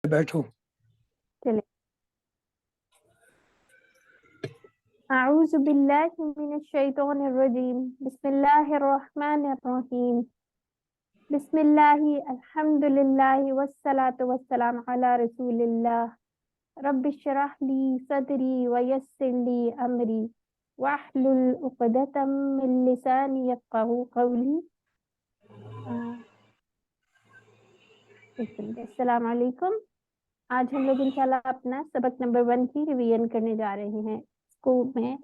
बैठो। चले। अऊज़ु बिल्लाहि मिनश शैतानिर रजीम। बिस्मिल्लाहिर रहमानिर रहीम। बिस्मिल्लाहि अल्हम्दुलिल्लाहि वस्सलातु वस्सलामु अला रसूलिल्लाह। रब्बिश्रह ली सदरी व यस्सिर ली अमरी वहलुल उक़दतम मिन लिसानी यफ़क़हू क़ौली। अस्सलामु अलैकुम। आज हम लोग इंशाल्लाह अपना सबक नंबर 1 की रिवीजन करने जा रहे हैं स्कूल में।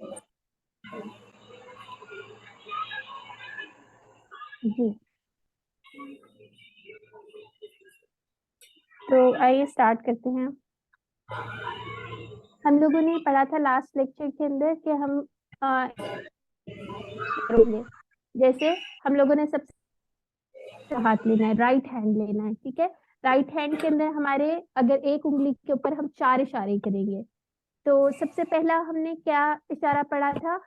जी, तो आइए स्टार्ट करते हैं। हम लोगों ने पढ़ा था लास्ट लेक्चर के अंदर कि हम करेंगे। जैसे हम लोगों ने सबसे हाथ लेना है, राइट हैंड लेना है, ठीक है। राइट हैंड के अंदर हमारे अगर एक उंगली के ऊपर हम 4 इशारे करेंगे, तो सबसे पहला हमने क्या इशारा पढ़ा था?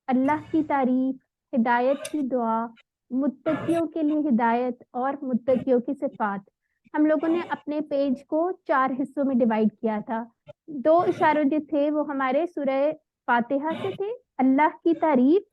अल्लाह की तारीफ, हिदायत की दुआ, मुत्तकियों के लिए हिदायत और मुत्तकियों की सिफात। हम लोगों ने अपने पेज को 4 हिस्सों में डिवाइड किया था। 2 इशारे जो थे वो हमारे सूरह फातिहा से थे, अल्लाह की तारीफ,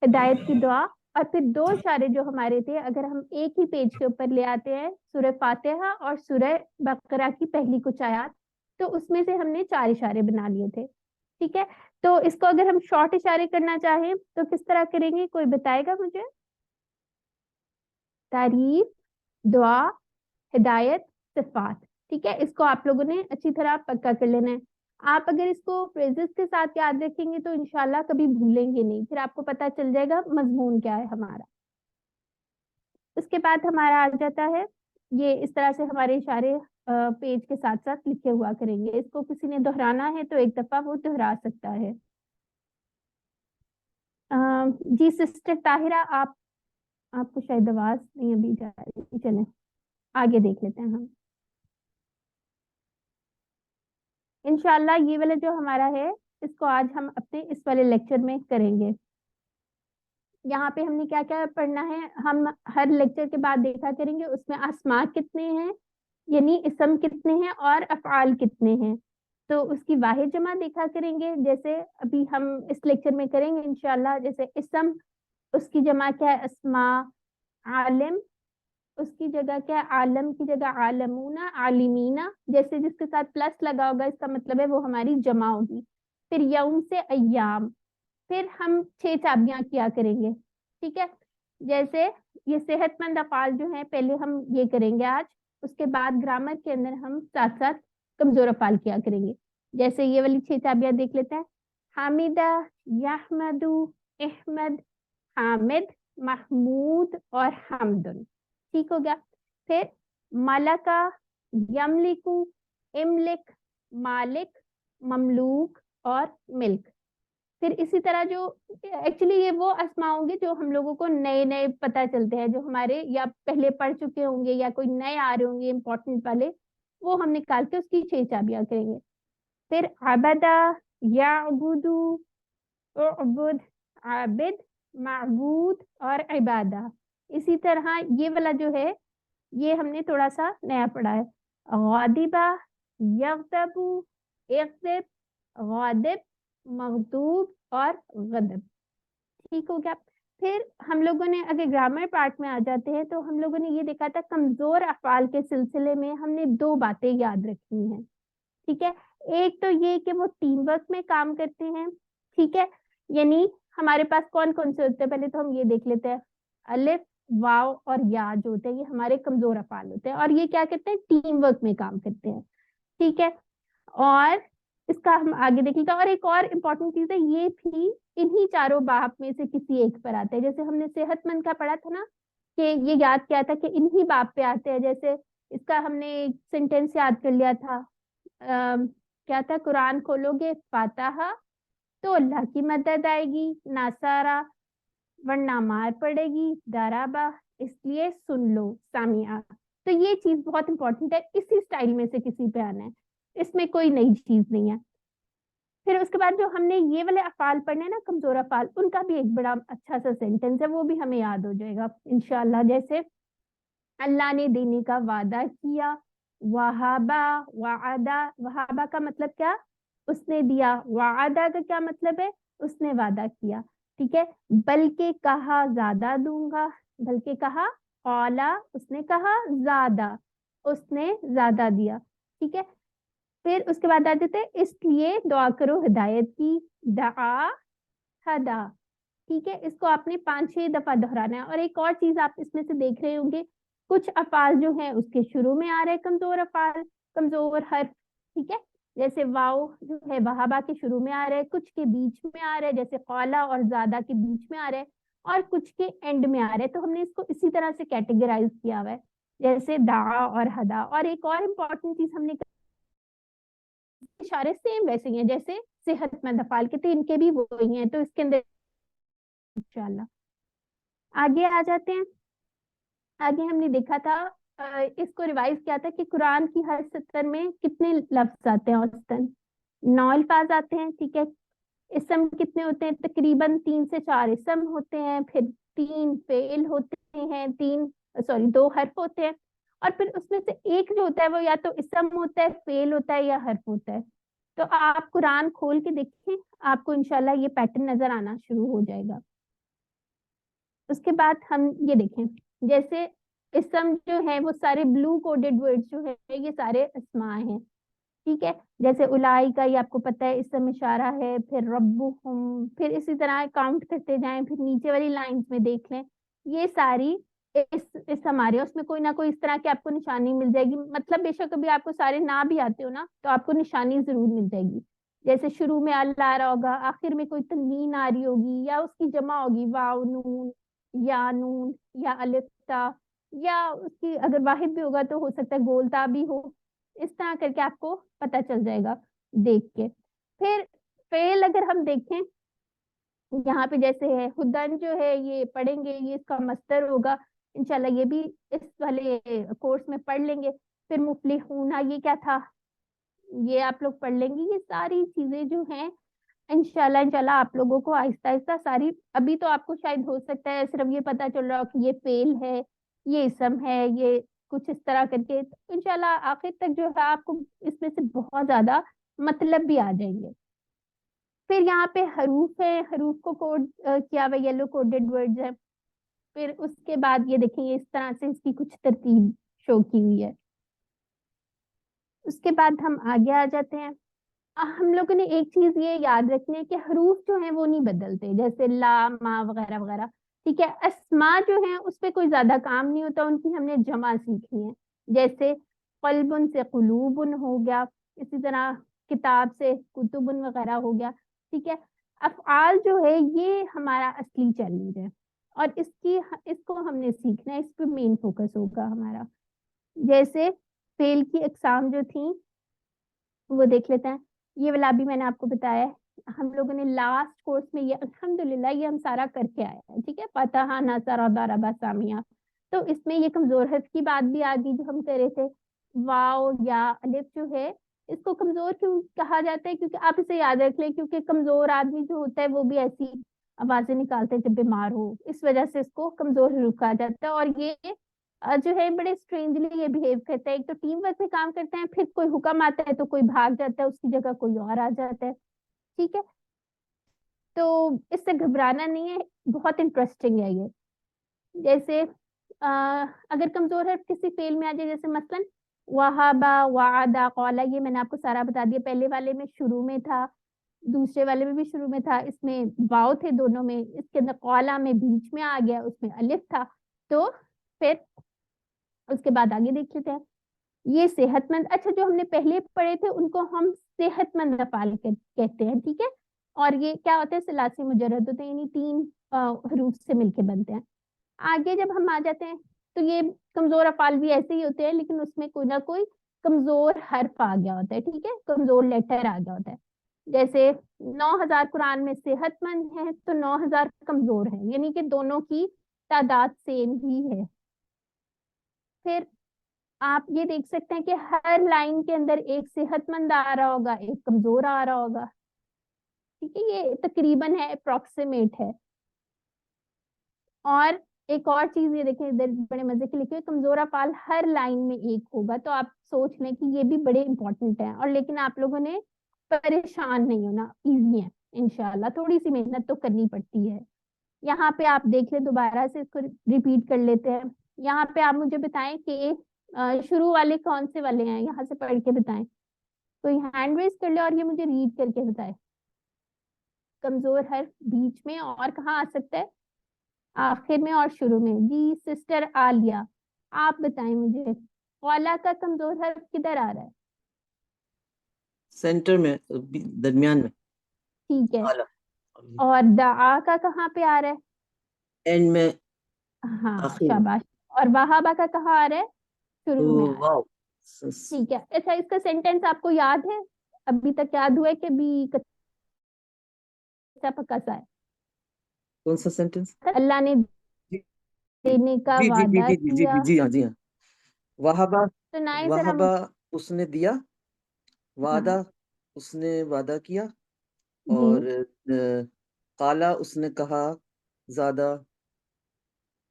हिदायत की दुआ। और फिर 2 इशारे जो हमारे थे, अगर हम एक ही पेज के ऊपर ले आते हैं, सूरह फातिहा और सूरह बकरा की पहली कुछ आयत, तो उसमें से हमने 4 इशारे बना लिए थे, ठीक है। तो इसको अगर हम शॉर्ट इशारे करना चाहें तो किस तरह करेंगे, कोई बताएगा मुझे? तारीफ, दुआ, हिदायत, सिफात, ठीक है। इसको आप लोगों ने अच्छी तरह पक्का कर लेना है। आप अगर इसको फ्रेजेस के साथ याद रखेंगे तो इंशाल्लाह कभी भूलेंगे नहीं, फिर आपको पता चल जाएगा मजमून क्या है हमारा। उसके बाद हमारा आ जाता है, ये इस तरह से हमारे इशारे पेज के साथ साथ लिखे हुआ करेंगे। इसको किसी ने दोहराना है तो एक दफा वो दोहरा सकता है। जी सिस्टर ताहिरा, आपको शायद आवाज नहीं अभी जा रही, चलें आगे देख लेते हैं हम। इंशाल्लाह ये वाला जो हमारा है, इसको आज हम अपने इस वाले लेक्चर में करेंगे। यहाँ पे हमने क्या क्या पढ़ना है, हम हर लेक्चर के बाद देखा करेंगे उसमें अस्मा कितने हैं, यानी इसम कितने हैं और अफ़आल कितने हैं, तो उसकी वाहिद जमा देखा करेंगे। जैसे अभी हम इस लेक्चर में करेंगे इंशाल्लाह, जैसे इसम, उसकी जमा क्या है? अस्मा। आलिम, उसकी जगह क्या है? आलम की जगह आलमूना, आलिमीना। जैसे जिसके साथ प्लस लगा होगा इसका मतलब है वो हमारी जमा होगी। फिर यौम से अय्याम। फिर हम 6 चाबियां किया करेंगे, ठीक है। जैसे ये सेहतमंद अफाल जो है पहले हम ये करेंगे आज, उसके बाद ग्रामर के अंदर हम साथ साथ कमजोर अफाल किया करेंगे। जैसे ये वाली 6 चाबियां देख लेते हैं। हामिदा, यहमदू, अहमद, हामिद, महमूद और हमदुन, ठीक हो गया। फिर मलका, यमलिकू, इमलिक, मालिक, ममलूक और मिल्क। फिर इसी तरह जो एक्चुअली ये वो अस्मा होंगे जो हम लोगों को नए नए पता चलते हैं, जो हमारे या पहले पढ़ चुके होंगे या कोई नए आ रहे होंगे इंपॉर्टेंट वाले, वो हम निकाल के उसकी 6 चाबियां करेंगे। फिर अबदा, याबुदू, उबुद, आबिद, माबूद और इबादा। इसी तरह ये वाला जो है ये हमने थोड़ा सा नया पढ़ा है। गादिबा, यगदबू, इग़्दिब, गादिब, मगदूब और गदब, ठीक हो गया। फिर हम लोगों ने अगर ग्रामर पार्ट में आ जाते हैं तो हम लोगों ने ये देखा था कमजोर अफआल के सिलसिले में हमने 2 बातें याद रखनी है, ठीक है। एक तो ये कि वो टीम वर्क में काम करते हैं, ठीक है। यानी हमारे पास कौन कौन से होते हैं, पहले तो हम ये देख लेते हैं। अलिफ, वाव और या जो होते हैं ये हमारे कमजोर अफआल होते हैं, और ये क्या करते हैं? टीम वर्क में काम करते हैं, ठीक है। और इसका हम आगे देखेगा। और एक और इम्पोर्टेंट चीज है, ये भी इन्हीं चारों बाप में से किसी एक पर आते हैं। जैसे हमने सेहतमंद का पढ़ा था ना, कि ये याद किया था कि इन्हीं बाप पे आते हैं। जैसे इसका हमने एक सेंटेंस याद कर लिया था, क्या था? कुरान खोलोगे फातिहा तो अल्लाह की मदद आएगी, नासारा वरना मार पड़ेगी, दराबा इसलिए सुन लो, सामिया। तो ये चीज बहुत इंपॉर्टेंट है, इसी स्टाइल में से किसी पे आना है, इसमें कोई नई चीज नहीं है। फिर उसके बाद जो हमने ये वाले अफाल पढ़ने ना, कमजोर अफाल, उनका भी एक बड़ा अच्छा सा सेंटेंस है, वो भी हमें याद हो जाएगा इंशाल्लाह। जैसे अल्लाह ने देने का वादा किया, वहाबा, वादा, वहाबा का मतलब क्या, उसने दिया। वादा का क्या मतलब है, उसने वादा किया। ठीक है, बल्कि कहा ज्यादा दूंगा, बल्कि कहा, औला उसने कहा, ज्यादा उसने ज्यादा दिया। ठीक है, फिर उसके बाद आ जाते हैं इसलिए दुआ करो हिदायत की, दआ हदा। ठीक है, इसको आपने 5-6 दफा दोहराना है। और एक और चीज आप इसमें से देख रहे होंगे, कुछ अफाल जो है उसके शुरू में आ रहे हैं कमजोर अफाल, कमजोर हर्फ। ठीक है, जैसे वाओ जो है वहाबा के शुरू में आ रहे हैं, कुछ के बीच में आ रहे हैं, जैसे कौला और ज्यादा के बीच में आ रहे हैं, और कुछ के एंड में आ रहे हैं। तो हमने इसको इसी तरह से कैटेगराइज किया हुआ है, जैसे दा और हदा। और एक और इम्पॉर्टेंट चीज हमने, इशारे सेम वैसे ही हैं जैसे सेहतमंद अफाल के थे, इनके भी वो ही हैं। तो इसके अंदर इंशाल्लाह आगे आ जाते हैं। आगे हमने देखा था, इसको रिवाइज किया था कि कुरान की हर सतर में कितने लफ्ज आते हैं, औसतन 9 अल्फाज आते हैं। ठीक है, इसम कितने होते हैं, तकरीबन 3 से 4 इसम होते हैं, फिर 3 फेल होते हैं, 2 हर्फ होते हैं। और फिर उसमें से एक जो होता है वो या तो इसम होता है, फेल होता है, या हर्फ होता है। तो आप कुरान खोल के देखें, आपको इंशाल्लाह ये पैटर्न नजर आना शुरू हो जाएगा। उसके बाद हम ये देखें, जैसे इसम जो है वो सारे ब्लू कोडेड वर्ड्स जो है ये सारे अस्मा हैं। ठीक है, जैसे उलाई का ये आपको पता है इसम इशारा है, फिर रब्बुहुम, फिर इसी तरह काउंट करते जाएं, फिर नीचे वाली लाइंस में देख लें, ये सारी इस हमारे उसमें कोई ना कोई इस तरह की आपको निशानी मिल जाएगी। मतलब बेशक कभी आपको सारे ना भी आते हो ना, तो आपको निशानी जरूर मिल जाएगी। जैसे शुरू में अल्लाह आ रहा होगा, आखिर में कोई तनवीन आ रही होगी, या उसकी जमा होगी वाव नून, या नून, या अलिफ ता, या उसकी अगर वाहिद भी होगा तो हो सकता है गोलता भी हो। इस तरह करके आपको पता चल जाएगा देख के। फिर फेल अगर हम देखें, यहाँ पे जैसे है हुदन जो है ये पढ़ेंगे, ये इसका मस्तर होगा इंशाल्लाह, ये भी इस वाले कोर्स में पढ़ लेंगे। फिर मुफलिहूना ये क्या था, ये आप लोग पढ़ लेंगे। ये सारी चीजें जो हैं इंशाल्लाह इंशाल्लाह आप लोगों को आहिस्ता आहिस्ता सारी, अभी तो आपको शायद हो सकता है सिर्फ ये पता चल रहा हो कि ये फेल है, ये इसम है, ये कुछ इस तरह करके। तो इंशाल्लाह आखिर तक जो है आपको इसमें से बहुत ज्यादा मतलब भी आ जाएंगे। फिर यहाँ पे हरूफ है, हरूफ को कोड किया हुआ येलो कोडेड वर्ड्स है। फिर उसके बाद ये देखेंगे इस तरह से इसकी कुछ तरतीब शो की हुई है। उसके बाद हम आगे आ जाते हैं। हम लोगों ने एक चीज ये याद रखनी है कि हरूफ जो है वो नहीं बदलते, जैसे ला मा वगैरह वगैरह। ठीक है, अस्मा जो है उस पे कोई ज्यादा काम नहीं होता, उनकी हमने जमा सीखनी है। जैसे कल्बुन से कुलूबुन हो गया, इसी तरह किताब से कुतुबुन वगैरह हो गया। ठीक है, अफआल जो है ये हमारा असली चैलेंज है, और इसको हमने सीखना है, इस पे मेन फोकस होगा हमारा। जैसे फेल की अकसाम जो थी वो देख लेते हैं। ये वाला भी मैंने आपको बताया है, हम लोगों ने लास्ट कोर्स में ये अल्हम्दुलिल्लाह ये हम सारा करके आए हैं। ठीक है, फतहा नसर दरबा सामिया। तो इसमें ये कमजोर हर्फ की बात भी आ गई जो हम कर रहे थे। वाओ या अलिफ जो है इसको कमजोर क्यों कहा जाता है, क्योंकि आप इसे याद रख लें, क्योंकि कमजोर आदमी जो होता है वो भी ऐसी आवाजें निकालते हैं जब बीमार हो, इस वजह से इसको कमजोर हर्फ कहा जाता है। और ये जो है बड़े स्ट्रेंजली ये बिहेव करता है, एक तो टीम वर्क में काम करते हैं, फिर कोई हुक्म आता है तो कोई भाग जाता है, उसकी जगह कोई और आ जाता है। ठीक है, तो इससे घबराना नहीं है, बहुत इंटरेस्टिंग है ये। जैसे अगर कमजोर है किसी फेल में आ जाए, जैसे मसलन वहाबा, वादा, कौला, ये मैंने आपको सारा बता दिया। पहले वाले में शुरू में था, दूसरे वाले में भी शुरू में था, इसमें वाव थे दोनों में, इसके अंदर कौला में बीच में आ गया, उसमें अलिफ था। तो फिर उसके बाद आगे देख लेते हैं। ये सेहतमंद, अच्छा जो हमने पहले पढ़े थे उनको हम सेहतमंद अफाल कहते हैं। ठीक है, और ये क्या होता है, सलासी मुजर्रद होते हैं, यानी 3 हरूफ से मिलके बनते हैं। आगे जब हम आ जाते हैं तो ये कमजोर अफाल भी ऐसे ही होते हैं, लेकिन उसमें कोई ना कोई कमजोर हर्फ आ गया होता है। ठीक है, कमजोर लेटर आ गया होता है। जैसे 9,000 कुरान में सेहतमंद है तो 9,000 कमजोर है, यानी कि दोनों की तादाद सेम ही है। फिर आप ये देख सकते हैं कि हर लाइन के अंदर एक सेहतमंद आ रहा होगा, एक कमजोर आ रहा होगा। ठीक है, ये तकरीबन है, अप्रोक्सीमेट है। और एक और चीज ये देखें, इधर बड़े मजे की लिखी है, कमजोर अफाल हर लाइन में एक होगा, तो आप सोच लें कि ये भी बड़े इंपॉर्टेंट है। और लेकिन आप लोगों ने परेशान नहीं होना, इजी है इंशाल्लाह, थोड़ी सी मेहनत तो करनी पड़ती है। यहाँ पे आप देख लें, दोबारा से इसको रिपीट कर लेते हैं। यहाँ पे आप मुझे बताएं कि शुरू वाले कौन से वाले हैं, यहाँ से पढ़ के बताएं। कोई हैंड रेज कर ले और ये मुझे रीड करके बताए। कमजोर हर बीच में और कहाँ आ सकता है, आखिर में और शुरू में। जी सिस्टर आलिया, आप बताएं मुझे, औला का कमजोर हर्फ किधर आ रहा है? सेंटर में, दरमियान में। ठीक है। आला। और दआ का कहाँ पे आ रहा है? एंड में, हाँ आखिर में। शाबाश। और वहाबा का कहाँ आ रहा है? तो शुरू में आ रहा है। वाओ। ठीक है। अच्छा, इसका सेंटेंस आपको याद है? अभी तक याद हुआ है कि भी कच्चा पक्का सा है? कौन सा सेंटेंस? अल्लाह ने जी देने का जी जी जी वादा जी जी जी किया। जी जी, हाँ जी हाँ। वहाबा। सुनाए जरा वहाबा, उसने दिया। वादा, हाँ उसने वादा किया। जी। और काला, उसने कहा। ज्यादा,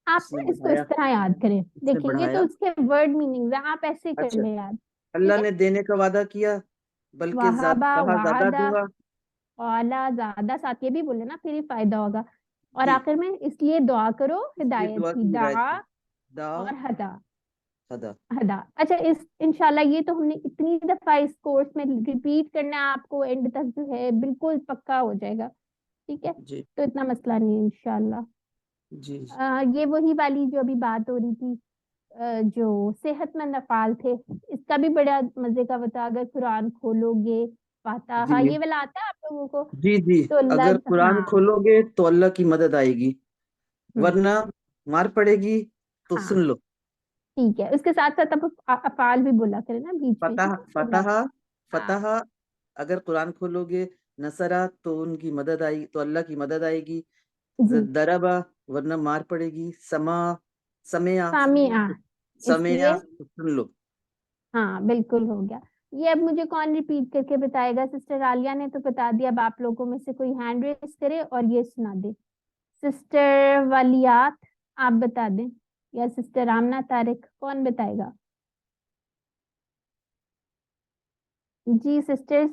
आप उसने ना इसको इस बढ़ाया। तरह याद करें, उसने देखिए ये तो बढ़ाया। उसके वर्ड मीनिंग है, आप ऐसे कर अच्छा। ले याद। ठीक अल्लाह है। ने देने का वादा किया, बल्कि वहाबा कहा ज्यादा वादा, दूंगा। औला ज्यादा, साथ ये भी बोले ना, फिर ही फायदा होगा। और जी। आखिर में इसलिए दुआ करो इसलिए हिदायत दुआ की, की हिदायत दआ की। दा। और हदा। हदा। हदा। अच्छा, इस इंशाल्लाह ये तो हमने इतनी दफा इस कोर्स में रिपीट करना है, आपको एंड तक जो है बिल्कुल पक्का हो जाएगा। ठीक है, जी तो इतना मसला नहीं है इंशाल्लाह। जी जी ये वही वाली जो अभी बात हो रही थी, जो सेहतमंद अफाल थे, इसका भी बड़ा मजे का बता। अगर कुरान खोलोगे, फातिहा, जी ये वाला आता है आप लोगों को? जी जी। तो अगर लग, कुरान हाँ। खोलोगे तो अल्लाह की मदद आएगी, हम्म। वरना मार पड़ेगी। तो हाँ सुन लो। ठीक है, उसके साथ साथ आप अफाल भी बोला करें ना बीच में, फतह, ठीक है, फतह, सुन्नत। हाँ फतह। अगर कुरान खोलोगे, नसरा, तो उनकी मदद आई, तो अल्लाह की मदद आएगी। जी। दरबा, वरना मार पड़ेगी। समा, समया, सामिया, समया, इसलिए तो सुन लो। हाँ बिल्कुल हो गया। ये अब मुझे कौन रिपीट करके बताएगा? सिस्टर आलिया ने तो बता दिया, अब आप लोगों में से कोई हैंड रेस करे और ये सुना दे। सिस्टर वलियात, आप बता दें, या सिस्टर आमना तारिक, कौन बताएगा? जी सिस्टर्स,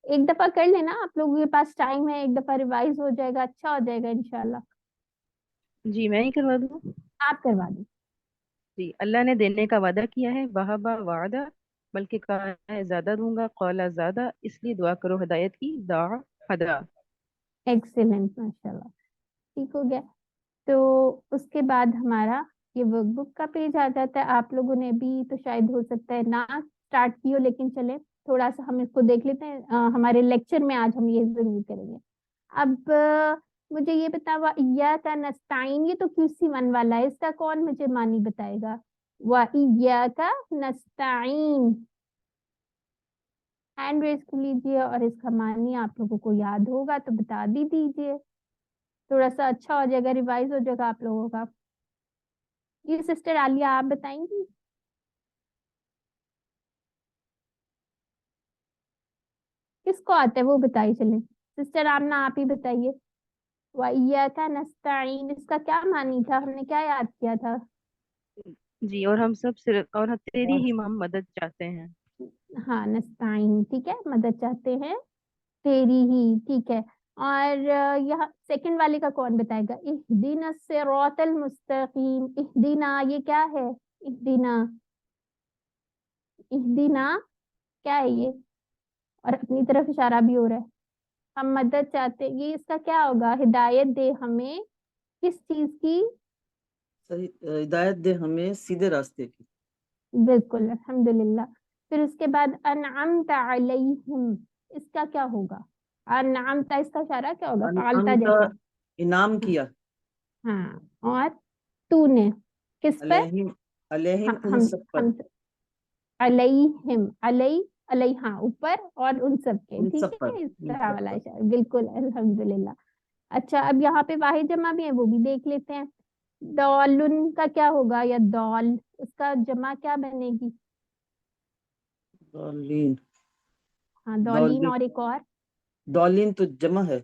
एक दफा कर लेना, आप लोगों के पास टाइम है, एक दफा रिवाइज हो जाएगा, अच्छा हो जाएगा इंशाल्लाह। जी मैं ही करवा दूँ। आप करवा दें। जी, अल्लाह ने देने का वादा किया है, वहाबा वादा, बल्कि कहा है ज्यादा दूंगा, कौला ज्यादा, इसलिए दुआ करो हिदायत की, दा हदा। एक्सीलेंट, माशाल्लाह, ठीक हो गया। तो उसके बाद हमारा ये वर्कबुक का पेज आ जाता है। आप लोगों ने भी तो शायद हो सकता है ना स्टार्ट की हो, लेकिन चले थोड़ा सा हम इसको देख लेते हैं। हमारे लेक्चर में आज हम ये जरूर करेंगे। अब मुझे ये बतावा, इय्याका नस्ताइन, ये तो क्यूसी वन वाला है, इसका कौन मुझे मानी बताएगा? व इय्याका नस्ताइन, हैंड रेज कर लीजिए, और इसका मानी आप लोगों को याद होगा तो बता दी दीजिए, थोड़ा सा अच्छा हो जाएगा, रिवाइज हो जाएगा आप लोगों का। ये सिस्टर आलिया आप बताएंगी? किसको आता है वो बताइए, चले। सिस्टर आमना आप ही बताइए। व इय्याका नस्ताइन, इसका क्या मानी था, हमने क्या याद किया था? जी, और हम सब सिर्फ और तेरी ही हम मदद चाहते हैं। हाँ नस्ताइन, ठीक है, मदद चाहते हैं तेरी ही, ठीक है। और यह सेकंड वाले का कौन बताएगा? इहदिना सिरातल मुस्तकीम, इहदिना ये क्या है? इहदिना, इहदिना क्या है ये? और अपनी तरफ इशारा भी हो रहा है। हम मदद चाहते, ये इसका क्या होगा? हिदायत दे हमें किस चीज की? सही, हिदायत दे हमें सीधे रास्ते की। बिल्कुल, अल्हम्दुलिल्लाह। फिर उसके बाद अनअमता अलैहिम, इसका क्या होगा? अनअमता, इसका इशारा क्या होगा? फालता अनअमता, जैसा। इनाम किया। हाँ, और तूने किस पर? अलैहिम, अलैहिम, उन हम सब पर। हम अलैहिम, अलई, हाँ ऊपर, और उन सब के, उन ठीक सब पर। है, इस उन तरह सब वाला पर। इशारा, बिल्कुल अल्हम्दुलिल्लाह। अच्छा, अब यहाँ पे वाहिद जमा भी है, वो भी देख लेते हैं। दौलुन का क्या होगा, या दौल, उसका जमा क्या बनेगी? दौलीन। हाँ दौलीन, दौलीन। और एक और। दौलीन तो जमा है।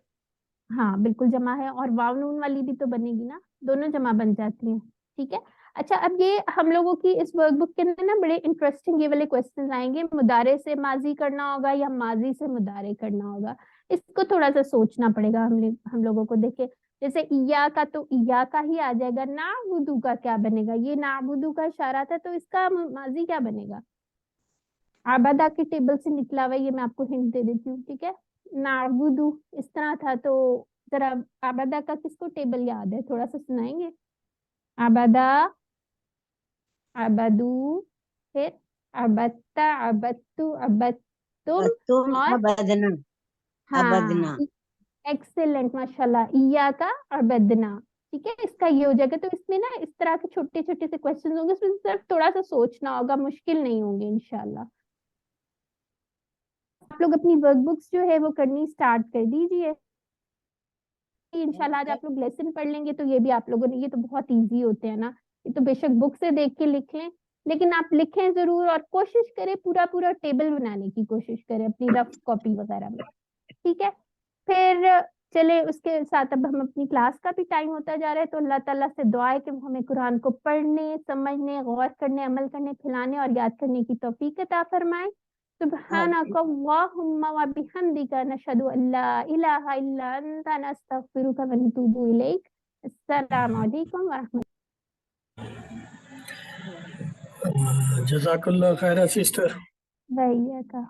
हाँ बिल्कुल जमा है, और वाव नून वाली भी तो बनेगी ना, दोनों जमा बन जाती हैं। ठीक है। अच्छा, अब ये हम लोगों की इस वर्कबुक के अंदर ना बड़े इंटरेस्टिंग ये वाले क्वेश्चन आएंगे, मुदारे से माजी करना होगा या माजी से मुदारे करना होगा। इसको थोड़ा सा सोचना पड़ेगा हम लोगों को। देखे, जैसे इया का तो इया का ही आ जाएगा, नाबुदू का क्या बनेगा, ये नाबुदू का इशारा था तो इसका माजी क्या बनेगा। आबादा के टेबल से निकला हुआ है, ये मैं आपको हिंट दे देती हूँ। ठीक है, नाबुदू इस तरह था, तो जरा आबादा का किसको टेबल याद है, थोड़ा सा सुनाएंगे। आबादा, अबदू, फिर अबत्ता, अबत्तु, अबत्तुम, तुम और अबदना, हाँ, अबदना। एक्सेलेंट, माशाल्लाह, इया का अबदना। ठीक है, इसका ये हो जाएगा। तो इसमें ना इस तरह के छोटे छोटे से क्वेश्चन होंगे, इसमें सिर्फ थोड़ा सा सोचना होगा, मुश्किल नहीं होंगे इंशाल्लाह। आप लोग अपनी वर्कबुक्स जो है वो करनी स्टार्ट कर दीजिए। इंशाल्लाह आज आप लोग लेसन पढ़ लेंगे तो ये भी आप लोगों ने, ये तो बहुत इजी होते हैं ना, ये तो बेशक बुक से देख के लिख लें, लेकिन आप लिखें जरूर और कोशिश करें पूरा पूरा टेबल बनाने की कोशिश करें अपनी रफ कॉपी वगैरह में। ठीक है, फिर चले उसके साथ अब हम अपनी क्लास का भी टाइम होता जा रहा है, तो अल्लाह ताला से दुआ है कि वो हमें कुरान को पढ़ने, समझने, गौर करने, अमल करने, खिलाने और याद करने की तौफीक अता फरमाए। सुब्हानक अल्लाहुम्मा व बिहम्दिका नशहदु अल्ला इलाहा इल्ला अंता नस्तगफिरुका व नतूबु इलैक। अस्सलामु अलैकुम व रहमतुल्लाह। जज़ाकल्लाह खैरा सिस्टर। वइय्यका।